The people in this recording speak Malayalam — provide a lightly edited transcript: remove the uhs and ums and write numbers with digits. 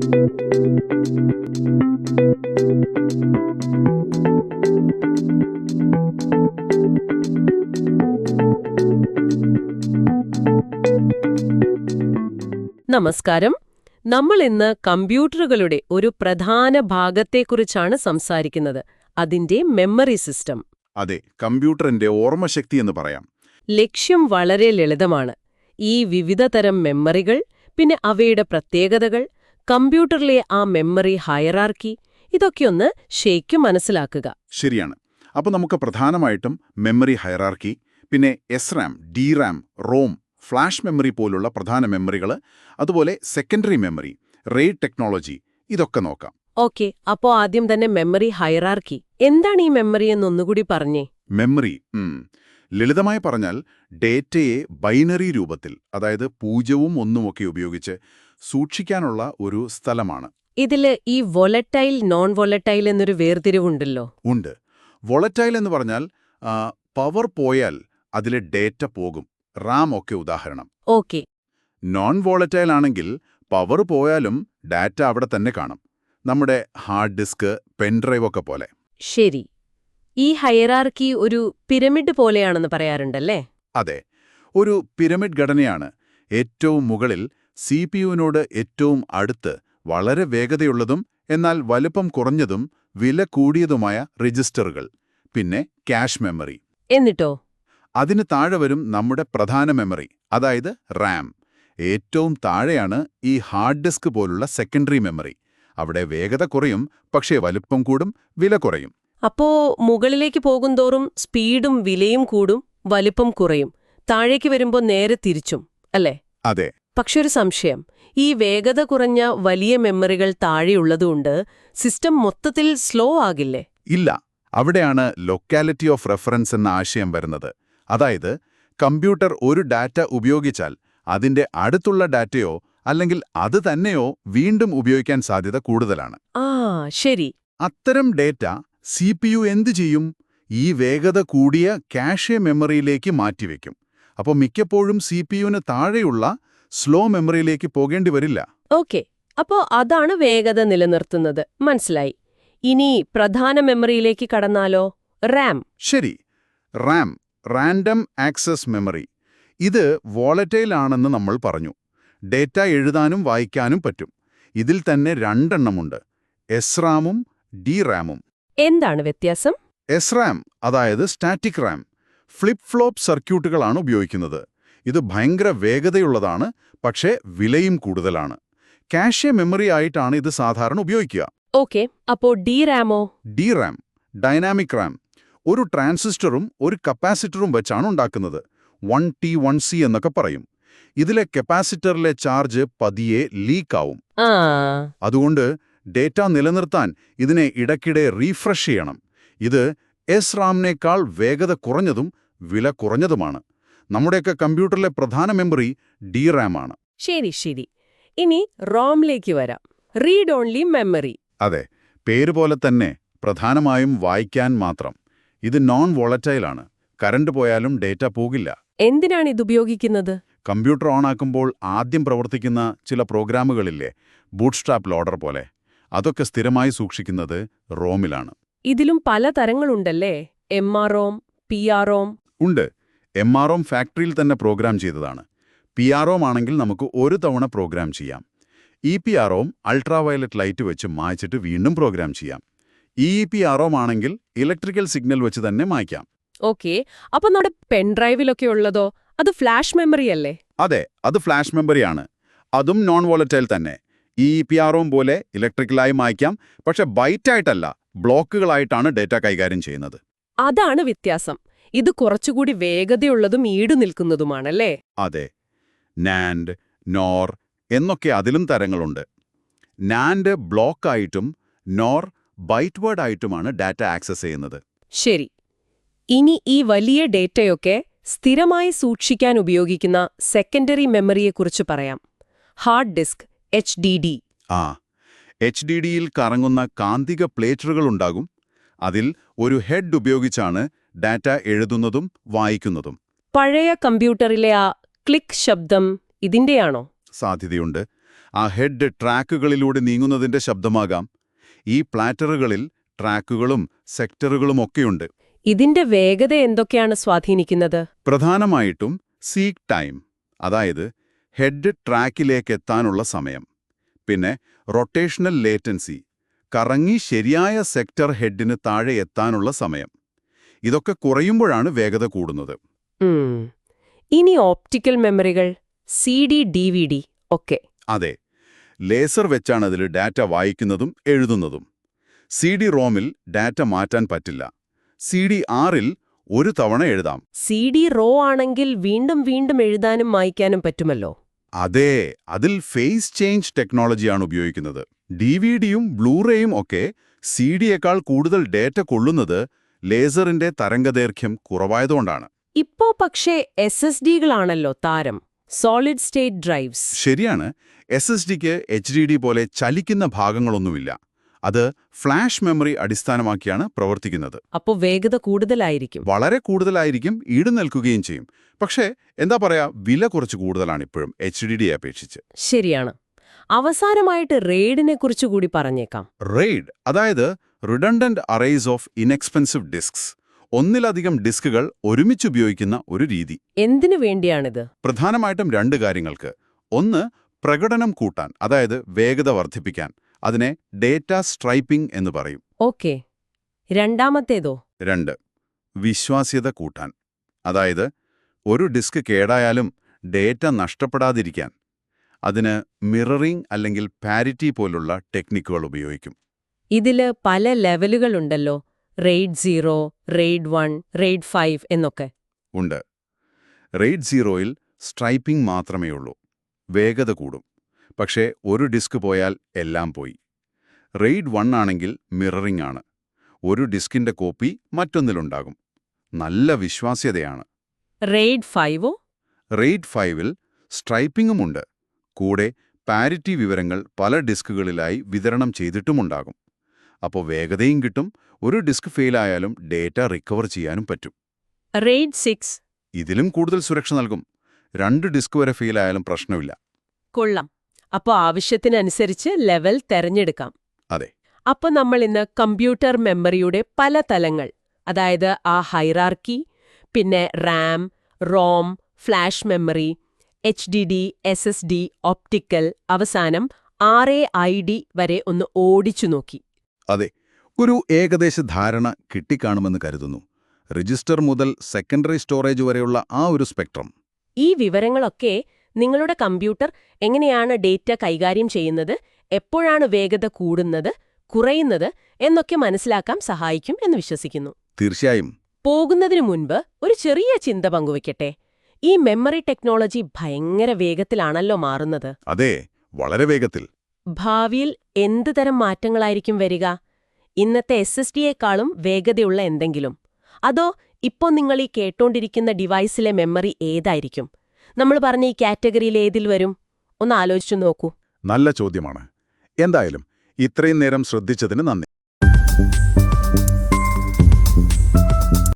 നമസ്കാരം. നമ്മൾ ഇന്ന് കമ്പ്യൂട്ടറുകളുടെ ഒരു പ്രധാന ഭാഗത്തെക്കുറിച്ചാണ് സംസാരിക്കുന്നത്, അതിന്റെ മെമ്മറി സിസ്റ്റം. അതെ, കമ്പ്യൂട്ടറിന്റെ ഓർമ്മശക്തി എന്ന് പറയാം. ലക്ഷ്യം വളരെ ലളിതമാണ്. ഈ വിവിധതരം മെമ്മറികൾ, പിന്നെ അവയുടെ പ്രത്യേകതകൾ, കമ്പ്യൂട്ടറിലെ ആ മെമ്മറി ഹയറാർക്കി, ഇതൊക്കെയൊന്ന് ശരിക്കും മനസ്സിലാക്കുക. ശരിയാണ്. അപ്പോൾ നമുക്ക് പ്രധാനമായിട്ടും മെമ്മറി ഹയറാർക്കി, പിന്നെ SRAM, DRAM, ROM, flash memory പോലുള്ള പ്രധാന മെമ്മറികൾ, അതുപോലെ സെക്കൻഡറി മെമ്മറി, RAID ടെക്നോളജി, ഇതൊക്കെ നോക്കാം. ഓക്കെ, അപ്പോ ആദ്യം തന്നെ മെമ്മറി ഹയറാർക്കി. എന്താണ് ഈ മെമ്മറി എന്നൊന്നുകൂടി പറഞ്ഞേ. മെമ്മറി ലളിതമായി പറഞ്ഞാൽ ഡേറ്റയെ ബൈനറി രൂപത്തിൽ, അതായത് 0ഉം 1ഉമൊക്കെ ഉപയോഗിച്ച് സൂക്ഷിക്കാനുള്ള ഒരു സ്ഥലമാണ്. ഇതില് ഈ വൊളറ്റൈൽ, നോൺ വൊളറ്റൈൽ എന്നൊരു വേർതിരിവുണ്ടല്ലോ. ഉണ്ട്. വൊളറ്റൈൽ എന്ന് പറഞ്ഞാൽ പവർ പോയാൽ അതിലെ ഡേറ്റ പോകും. RAM ഒക്കെ ഉദാഹരണം. ഓക്കെ. നോൺ വോളറ്റൈൽ ആണെങ്കിൽ പവർ പോയാലും ഡാറ്റ അവിടെ തന്നെ കാണും. നമ്മുടെ ഹാർഡ് ഡിസ്ക്, പെൻഡ്രൈവ് ഒക്കെ പോലെ. ശരി. ഈ ഹയറാർക്കി ഒരു പിരമിഡ് പോലെയാണെന്ന് പറയാറുണ്ടല്ലേ? അതെ, ഒരു പിരമിഡ് ഘടനയാണ്. ഏറ്റവും മുകളിൽ CPU-നോട് ഏറ്റവും അടുത്ത് വളരെ വേഗതയുള്ളതും എന്നാൽ വലുപ്പം കുറഞ്ഞതും വില കൂടിയതുമായ രജിസ്റ്ററുകൾ, പിന്നെ ക്യാഷ് മെമ്മറി. എന്നിട്ടോ? അതിന് താഴെ വരും നമ്മുടെ പ്രധാന മെമ്മറി, അതായത് RAM. ഏറ്റവും താഴെയാണ് ഈ ഹാർഡ് ഡിസ്ക് പോലുള്ള സെക്കൻഡറി മെമ്മറി. അവിടെ വേഗത കുറയും, പക്ഷേ വലുപ്പം കൂടും, വില കുറയും. അപ്പോ മുകളിലേക്ക് പോകുന്തോറും സ്പീഡും വിലയും കൂടും, വലിപ്പം കുറയും. താഴേക്ക് വരുമ്പോൾ നേരെ തിരിച്ചും, അല്ലേ? അതെ. പക്ഷെ ഒരു സംശയം, ഈ വേഗത കുറഞ്ഞ വലിയ മെമ്മറികൾ താഴെയുള്ളതുകൊണ്ട് സിസ്റ്റം മൊത്തത്തിൽ സ്ലോ ആകില്ലേ? ഇല്ല. അവിടെയാണ് ലൊക്കാലിറ്റി ഓഫ് റെഫറൻസ് എന്ന ആശയം വരുന്നത്. അതായത് കമ്പ്യൂട്ടർ ഒരു ഡാറ്റ ഉപയോഗിച്ചാൽ അതിന്റെ അടുത്തുള്ള ഡാറ്റയോ അല്ലെങ്കിൽ അത് തന്നെയോ വീണ്ടും ഉപയോഗിക്കാൻ സാധ്യത കൂടുതലാണ്. ശരി. അത്തരം ഡേറ്റ CPU എന്തു ചെയ്യും? ഈ വേഗത കൂടിയ ക്യാഷെ മെമ്മറിയിലേക്ക് മാറ്റിവെക്കും. അപ്പോൾ മിക്കപ്പോഴും CPU-ന് താഴെയുള്ള സ്ലോ മെമ്മറിയിലേക്ക് പോകേണ്ടി വരില്ല. ഓക്കെ, അപ്പോ അതാണ് വേഗത നിലനിർത്തുന്നത്. മനസ്സിലായി. ഇനി പ്രധാന മെമ്മറിയിലേക്ക് കടന്നാലോ? RAM. ശരി. RAM, random access memory. ഇത് വോളറ്റൈൽ ആണെന്ന് നമ്മൾ പറഞ്ഞു. ഡേറ്റ എഴുതാനും വായിക്കാനും പറ്റും. ഇതിൽ തന്നെ രണ്ടെണ്ണമുണ്ട്, SRAM-ഉം DRAM-ഉം. എന്താണ് വ്യത്യാസം? SRAM, അതായത് സ്റ്റാറ്റിക് RAM, ഫ്ലിപ്പ് ഫ്ലോപ്പ് സർക്യൂട്ടുകളാണ് ഉപയോഗിക്കുന്നത്. ഇത് ഭയങ്കര വേഗതയുള്ളതാണ്, പക്ഷേ വിലയും കൂടുതലാണ്. ക്യാഷെ മെമ്മറി ആയിട്ടാണ് ഇത് സാധാരണ ഉപയോഗിക്കുക. ഓക്കെ, അപ്പോ DRAM-ഓ? DRAM, ഡൈനാമിക് RAM, ഒരു ട്രാൻസിസ്റ്ററും ഒരു കപ്പാസിറ്ററും വെച്ചാണ് ഉണ്ടാക്കുന്നത്. 1T 1C എന്നൊക്കെ പറയും. ഇതിലെ കപ്പാസിറ്ററിലെ ചാർജ് പതിയെ ലീക്കാവും. അതുകൊണ്ട് ഡേറ്റ നിലനിർത്താൻ ഇതിനെ ഇടയ്ക്കിടെ റീഫ്രഷ് ചെയ്യണം. ഇത് SRAM-നേക്കാൾ വേഗത കുറഞ്ഞതും വില കുറഞ്ഞതുമാണ്. നമ്മുടെയൊക്കെ കമ്പ്യൂട്ടറിലെ പ്രധാന മെമ്മറി DRAM ആണ്. ശരി. ഇനി ROM-ലേക്ക് വരാം. Read only memory. അതെ, പേര് പോലെ തന്നെ പ്രധാനമായും വായിക്കാൻ മാത്രം. ഇത് നോൺ വോളറ്റൈൽ ആണ്. കറണ്ട് പോയാലും ഡേറ്റ പോകില്ല. എന്തിനാണ് ഇത് ഉപയോഗിക്കുന്നത്? കമ്പ്യൂട്ടർ ഓണാക്കുമ്പോൾ ആദ്യം പ്രവർത്തിക്കുന്ന ചില പ്രോഗ്രാമുകളില്ലേ, ബൂട്ട്സ്ട്രാപ്പ് ലോഡർ പോലെ, അതൊക്കെ സ്ഥിരമായി സൂക്ഷിക്കുന്നത് റോമിലാണ്. ഇതിലും പല തരങ്ങളുണ്ടല്ലേ? MROM, PROM. ഉണ്ട്. MROM ഫാക്ടറിയിൽ തന്നെ പ്രോഗ്രാം ചെയ്തതാണ്. PROM ആണെങ്കിൽ നമുക്ക് ഒരു തവണ പ്രോഗ്രാം ചെയ്യാം. EPROM അൾട്രാവയലറ്റ് ലൈറ്റ് വെച്ച് മായ്ച്ചിട്ട് വീണ്ടും പ്രോഗ്രാം ചെയ്യാം. EEPROM ആണെങ്കിൽ ഇലക്ട്രിക്കൽ സിഗ്നൽ വെച്ച് തന്നെ മായ്ക്കാം. ഓക്കെ, അപ്പൊ നമ്മുടെ പെൻഡ്രൈവിലൊക്കെ ഉള്ളതോ? അത് ഫ്ലാഷ് മെമ്മറി അല്ലേ? അതെ, അത് ഫ്ലാഷ് മെമ്മറിയാണ്. അതും നോൺ വോളറ്റൈൽ തന്നെ. EEPROM പോലെ ഇലക്ട്രിക്കലായി മായ്ക്കാം, പക്ഷെ ബൈറ്റായിട്ടല്ല, ബ്ലോക്കുകളായിട്ടാണ് ഡേറ്റ കൈകാര്യം ചെയ്യുന്നത്. അതാണ് വ്യത്യാസം. ഇത് കുറച്ചുകൂടി വേഗതയുള്ളതും ഈടുനിൽക്കുന്നതുമാണല്ലേ? അതെ. NAND, NOR എന്നൊക്കെ അതിലും തരങ്ങളുണ്ട്. NAND ബ്ലോക്കായിട്ടും NOR ബൈറ്റ് വേർഡ് ആയിട്ടുമാണ് ഡാറ്റ ആക്സസ് ചെയ്യുന്നത്. ശരി. ഇനി ഈ വലിയ ഡേറ്റയൊക്കെ സ്ഥിരമായി സൂക്ഷിക്കാൻ ഉപയോഗിക്കുന്ന സെക്കൻഡറി മെമ്മറിയെക്കുറിച്ച് പറയാം. Hard disk, HDD. HDD-യിൽ കറങ്ങുന്ന കാന്തിക പ്ലേറ്റുകളുണ്ടാകും. അതിൽ ഒരു ഹെഡ് ഉപയോഗിച്ചാണ് ഡാറ്റ എഴുതുന്നതും വായിക്കുന്നതും. പഴയ കമ്പ്യൂട്ടറിലെ ആ ക്ലിക്ക് ശബ്ദം ഇതിന്റെയാണോ? സാധ്യതയുണ്ട്. ആ ഹെഡ് ട്രാക്കുകളിലൂടെ നീങ്ങുന്നതിന്റെ ശബ്ദമാകാം. ഈ പ്ലാറ്ററുകളിൽ ട്രാക്കുകളും സെക്ടറുകളും ഒക്കെയുണ്ട്. ഇതിന്റെ വേഗത എന്തൊക്കെയാണ് സ്വാധീനിക്കുന്നത്? പ്രധാനമായിട്ടും സീക്ക് ടൈം, അതായത് ഹെഡ് ട്രാക്കിലേക്ക് എത്താനുള്ള സമയം. പിന്നെ റൊട്ടേഷണൽ ലേറ്റൻസി, കറങ്ങി ശരിയായ സെക്ടർ ഹെഡിന് താഴെ എത്താനുള്ള സമയം. ഇതൊക്കെ കുറയുമ്പോഴാണ് വേഗത കൂടുന്നത്. ഇനി ഓപ്റ്റിക്കൽ മെമ്മറികൾ, CD, DVD ഒക്കെ. അതെ, ലേസർ വെച്ചാണ് അതിൽ ഡാറ്റ വായിക്കുന്നതും എഴുതുന്നതും. CD-ROM-ൽ ഡാറ്റ മാറ്റാൻ പറ്റില്ല. CD-R-ൽ ഒരു തവണ എഴുതാം. CD-RAW ആണെങ്കിൽ വീണ്ടും വീണ്ടും എഴുതാനും മായ്ക്കാനും പറ്റുമല്ലോ. അതെ, അതിൽ ഫേസ് ചേഞ്ച് ടെക്നോളജിയാണ് ഉപയോഗിക്കുന്നത്. DVD-യും ബ്ലൂറേയും ഒക്കെ CD-യേക്കാൾ കൂടുതൽ ഡേറ്റ കൊള്ളുന്നത് ലേസറിന്റെ തരംഗദൈർഘ്യം കുറവായതുകൊണ്ടാണ്. ഇപ്പോ പക്ഷേ SSD-കളാണല്ലോ താരം, സോളിഡ് സ്റ്റേറ്റ് ഡ്രൈവ്സ്. ശരിയാണ്, SSD-ക്ക് HDD പോലെ ചലിക്കുന്ന ഭാഗങ്ങളൊന്നുമില്ല. അത് ഫ്ലാഷ് മെമ്മറി അടിസ്ഥാനമാക്കിയാണ് പ്രവർത്തിക്കുന്നത്. അപ്പോൾ വേഗത കൂടുതലായിരിക്കും. വളരെ കൂടുതലായിരിക്കും, ഈട് നിൽക്കുകയും ചെയ്യും. പക്ഷേ എന്താ പറയാ, വില കുറച്ച് കൂടുതലാണ് ഇപ്പോഴും HDD-യെ അപേക്ഷിച്ച്. ശരിയാണ്. അവസാനമായിട്ട് RAID-നെ കുറിച്ചുകൂടി പറഞ്ഞേക്കാം. RAID, അതായത് redundant arrays of inexpensive disks. ഒന്നിലധികം ഡിസ്കുകൾ ഒരുമിച്ചുപയോഗിക്കുന്ന ഒരു രീതി. എന്തിനു വേണ്ടിയാണിത്? പ്രധാനമായിട്ടും രണ്ട് കാര്യങ്ങൾക്ക്. ഒന്ന്, പ്രകടനം കൂട്ടാൻ, അതായത് വേഗത വർദ്ധിപ്പിക്കാൻ. അതിനെ ഡേറ്റ സ്ട്രൈപ്പിംഗ് എന്ന് പറയും. ഓക്കെ. രണ്ടാമത്തേതോ? രണ്ട്, വിശ്വാസ്യത കൂട്ടാൻ. അതായത് ഒരു ഡിസ്ക് കേടായാലും ഡേറ്റ നഷ്ടപ്പെടാതിരിക്കാൻ. അതിന് മിററിംഗ് അല്ലെങ്കിൽ പാരിറ്റി പോലുള്ള ടെക്നിക്കുകൾ ഉപയോഗിക്കും. ഇതില് പല ലെവലുകളുണ്ടല്ലോ. RAID 0, RAID 1, RAID 5 എന്നൊക്കെ. ഉണ്ട്. RAID 0-ൽ സ്ട്രൈപ്പിംഗ് മാത്രമേ ഉള്ളൂ. വേഗത കൂടും. പക്ഷേ ഒരു ഡിസ്ക് പോയാൽ എല്ലാം പോയി. RAID 1 ആണെങ്കിൽ മിററിംഗ് ആണ്. ഒരു ഡിസ്കിന്റെ കോപ്പി മറ്റൊന്നിലുണ്ടാകും. നല്ല വിശ്വാസ്യതയാണ്. RAID 5-ഓ? RAID 5-ൽ സ്ട്രൈപ്പിംഗുമുണ്ട്. കൂടെ പാരിറ്റി വിവരങ്ങൾ പല ഡിസ്കുകളിലായി വിതരണം ചെയ്തിട്ടുമുണ്ടാകും. അപ്പോൾ വേഗതയും കിട്ടും, ഒരു ഡിസ്ക് ഫെയിലായാലും ഡേറ്റ റിക്കവർ ചെയ്യാനും പറ്റും. RAID 6? ഇതിലും കൂടുതൽ സുരക്ഷ നൽകും. 2 ഡിസ്ക് വരെ ഫെയിലായാലും പ്രശ്നമില്ല. കൊള്ളാം. അപ്പോൾ ആവശ്യത്തിനനുസരിച്ച് ലെവൽ തെരഞ്ഞെടുക്കാം. അതെ. അപ്പോൾ നമ്മൾ ഇന്ന് കമ്പ്യൂട്ടർ മെമ്മറിയുടെ പല തലങ്ങൾ, അതായത് ആ ഹൈറാർക്കി, പിന്നെ RAM, ROM, flash memory, HDD, SSD, optical, അവസാനം RAID വരെ ഒന്ന് ഓടിച്ചു നോക്കി. അതെ, ഒരു ഏകദേശ ധാരണ കിട്ടിക്കാണുമെന്ന് കരുതുന്നു. രജിസ്റ്റർ മുതൽ സെക്കൻഡറി സ്റ്റോറേജ് വരെയുള്ള ആ ഒരു സ്പെക്ട്രം. ഈ വിവരങ്ങളൊക്കെ നിങ്ങളുടെ കമ്പ്യൂട്ടർ എങ്ങനെയാണ് ഡേറ്റ കൈകാര്യം ചെയ്യുന്നത്, എപ്പോഴാണ് വേഗത കൂടുന്നത്, കുറയുന്നത് എന്നൊക്കെ മനസ്സിലാക്കാൻ സഹായിക്കും എന്ന് വിശ്വസിക്കുന്നു. തീർച്ചയായും. പോകുന്നതിനു മുൻപ് ഒരു ചെറിയ ചിന്ത പങ്കുവയ്ക്കട്ടെ. ഈ മെമ്മറി ടെക്നോളജി ഭയങ്കര വേഗത്തിലാണല്ലോ മാറുന്നത്. അതെ, വളരെ വേഗത്തിൽ. ഭാവിയിൽ എന്ത് തരം മാറ്റങ്ങളായിരിക്കും വരിക? ഇന്നത്തെ SSD-യേക്കാളും വേഗതയുള്ള എന്തെങ്കിലും? അതോ ഇപ്പോൾ നിങ്ങൾ ഈ കേട്ടോണ്ടിരിക്കുന്ന ഡിവൈസിലെ മെമ്മറി ഏതായിരിക്കും? നമ്മൾ പറഞ്ഞ ഈ കാറ്റഗറിയിൽ ഏതിൽ വരും? ഒന്ന് ആലോചിച്ചു നോക്കൂ. നല്ല ചോദ്യമാണ്. എന്തായാലും ഇത്രയും നേരം ശ്രദ്ധിച്ചതിന് നന്ദി.